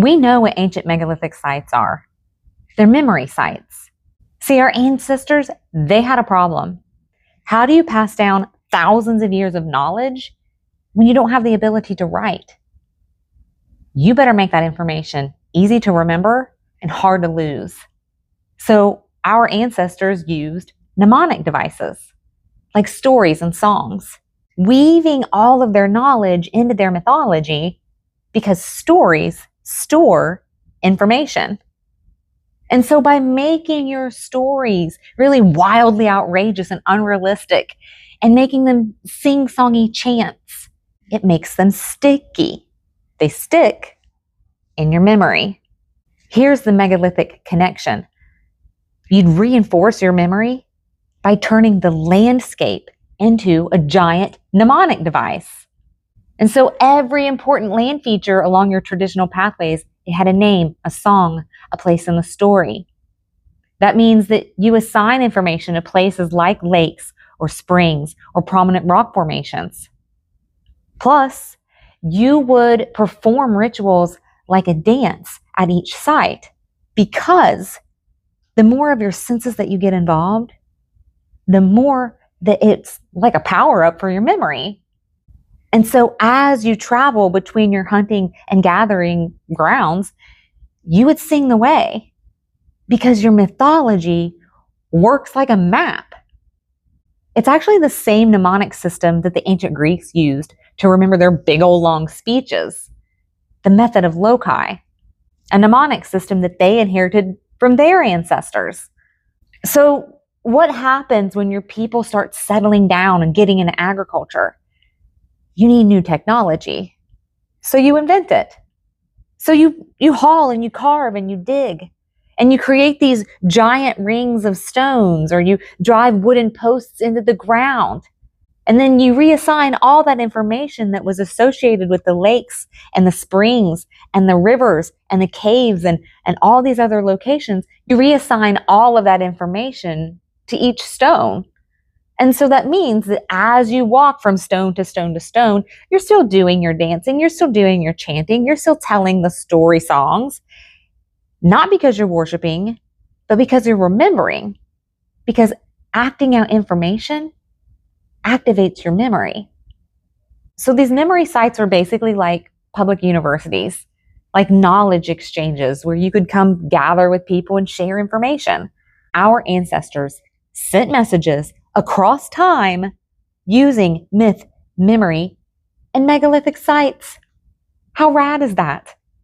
We know what ancient megalithic sites are. They're memory sites. See, our ancestors, they had a problem. How do you pass down thousands of years of knowledge when you don't have the ability to write? You better make that information easy to remember and hard to lose. So our ancestors used mnemonic devices, like stories and songs, weaving all of their knowledge into their mythology because stories store information. And so by making your stories really wildly outrageous and unrealistic and making them sing-songy chants, it makes them sticky. They stick in your memory. Here's the megalithic connection. You'd reinforce your memory by turning the landscape into a giant mnemonic device. And so every important land feature along your traditional pathways, it had a name, a song, a place in the story. That means that you assign information to places like lakes or springs or prominent rock formations. Plus, you would perform rituals like a dance at each site, because the more of your senses that you get involved, the more that it's like a power up for your memory. And so as you travel between your hunting and gathering grounds, you would sing the way because your mythology works like a map. It's actually the same mnemonic system that the ancient Greeks used to remember their big old long speeches, the method of loci, a mnemonic system that they inherited from their ancestors. So what happens when your people start settling down and getting into agriculture? You need new technology. So you invent it. So you haul and you carve and you dig and you create these giant rings of stones, or you drive wooden posts into the ground. And then you reassign all that information that was associated with the lakes and the springs and the rivers and the caves and all these other locations. You reassign all of that information to each stone. And so that means that as you walk from stone to stone to stone, you're still doing your dancing, you're still doing your chanting, you're still telling the story songs, not because you're worshiping, but because you're remembering. Because acting out information activates your memory. So these memory sites are basically like public universities, like knowledge exchanges where you could come gather with people and share information. Our ancestors sent messages across time using myth, memory, and megalithic sites. How rad is that?